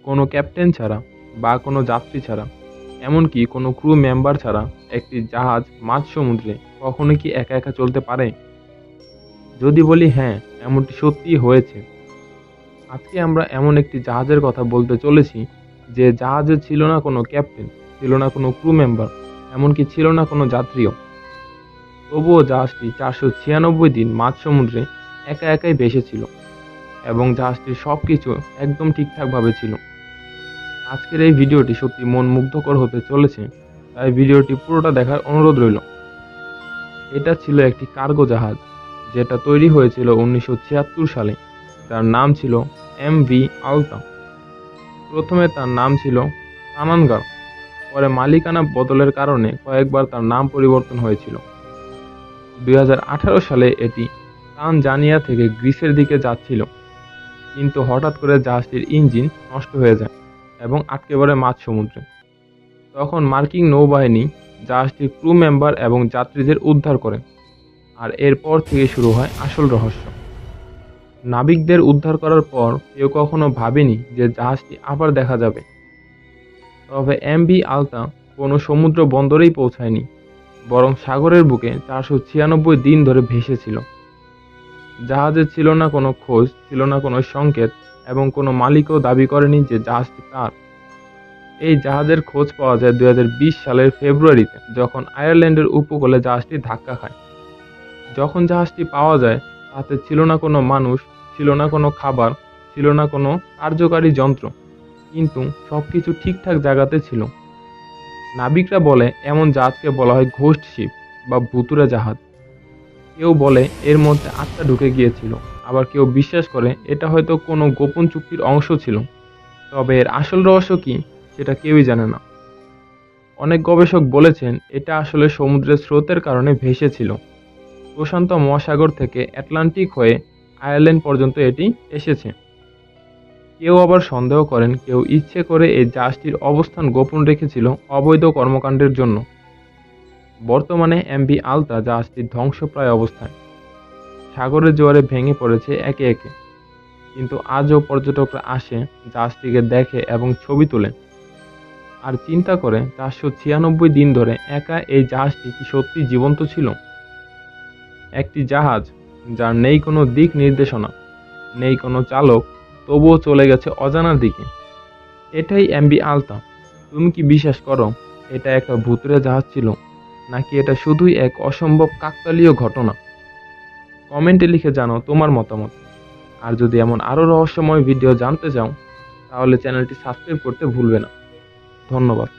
কোনো ক্যাপ্টেন ছাড়া বা কোনো যাত্রী ছাড়া, এমনকি কোনো ক্রু মেম্বার ছাড়া একটি জাহাজ মাঝ সমুদ্রে কখনো কি একা একা চলতে পারে? যদি বলি হ্যাঁ, এমনটি সত্যিই হয়েছে। আজকে আমরা এমন একটি জাহাজের কথা বলতে চলেছি যে জাহাজে ছিল না কোনো ক্যাপ্টেন, ছিল না কোনো ক্রু মেম্বার, এমনকি ছিল না কোনো যাত্রীও। তবুও জাহাজটি 496 দিন মাঝ সমুদ্রে একা একাই ভেসেছিল এবং জাহাজটির সবকিছু একদম ঠিকঠাকভাবে ছিল। আজকের এই ভিডিওটি সত্যি মন মুগ্ধকর হতে চলেছে, তাই ভিডিওটি পুরোটা দেখার অনুরোধ রইল। এটা ছিল একটি কার্গো জাহাজ যেটা তৈরি হয়েছিল 1976 সালে। তার নাম ছিল এমভি আলতা। প্রথমে তার নাম ছিল তানানগার, পরে মালিকানা বদলের কারণে কয়েকবার তার নাম পরিবর্তন হয়েছিল। 2018 সালে এটি তানজানিয়া থেকে গ্রিসের দিকে যাচ্ছিল, কিন্তু হঠাৎ করে জাহাজটির ইঞ্জিন নষ্ট হয়ে যায় এবং আটকে পড়ে মাঝ সমুদ্রে। তখন মার্কিন নৌবাহিনী জাহাজটির ক্রু মেম্বার এবং যাত্রীদের উদ্ধার করে, আর এরপর থেকে শুরু হয় আসল রহস্য। নাবিকদের উদ্ধার করার পর কেউ কখনো ভাবেনি যে জাহাজটি আবার দেখা যাবে। তবে এমভি আলতা কোনো সমুদ্র বন্দরেই পৌঁছায়নি, বরং সাগরের বুকে 496 দিন ধরে ভেসেছিল। জাহাজে ছিল না কোনো খোঁজ, ছিল না কোনো সংকেত, এবং কোনো মালিকও দাবি করেনি যে জাহাজটি তার। এই জাহাজের খোঁজ পাওয়া যায় 2020 সালের ফেব্রুয়ারিতে, যখন আয়ারল্যান্ডের উপকূলে জাহাজটি ধাক্কা খায়। যখন জাহাজটি পাওয়া যায়, তাতে ছিল না কোনো মানুষ, ছিল না কোনো খাবার, ছিল না কোনো কার্যকারী যন্ত্র, কিন্তু সবকিছু ঠিকঠাক জায়গাতে ছিল। নাবিকরা বলে এমন জাহাজকে বলা হয় ঘোস্ট শিপ বা ভুতুড়ে জাহাজ। কেউ বলে এর মধ্যে আত্মা ঢুকে গিয়েছিল, আবার কেউ বিশ্বাস করে এটা হয়তো কোনো গোপন চুক্তির অংশ ছিল। তবে এর আসল রহস্য কি, সেটা কেউই জানে না। অনেক গবেষক বলেছেন এটা আসলে সমুদ্রের স্রোতের কারণে ভেসেছিল। প্রশান্ত মহাসাগর থেকে আটলান্টিক হয়ে আয়ারল্যান্ড পর্যন্ত এটি এসেছে। কেউ আবার সন্দেহ করেন কেউ ইচ্ছে করে এই জাহাজটির অবস্থান গোপন রেখেছিল অবৈধ কর্মকাণ্ডের জন্য। বর্তমানে এমভি আলতা জাহাজটির ধ্বংসপ্রায় অবস্থায়, সাগরের জোয়ারে ভেঙে পড়েছে একে একে, কিন্তু আজও পর্যটকরা আসে, জাহাজটিকে দেখে এবং ছবি তোলে, আর চিন্তা করে 496 দিন ধরে একা এই জাহাজটি কি সত্যি জীবন্ত ছিল। একটি জাহাজ যার নেই কোনো দিক নির্দেশনা, নেই কোনো চালক, তবুও চলে গেছে অজানার দিকে। এটাই এমভি আলতা। তুমি কি বিশ্বাস করো এটা একটা ভুতুড়ে জাহাজ ছিল, নাকি এটা শুধুই এক অসম্ভব কাকতালীয় ঘটনা? কমেন্টে লিখে জানাও তোমার মতামত। আর যদি এমন আরও রহস্যময় ভিডিও জানতে চাও, তাহলে চ্যানেলটি সাবস্ক্রাইব করতে ভুলবে না। ধন্যবাদ।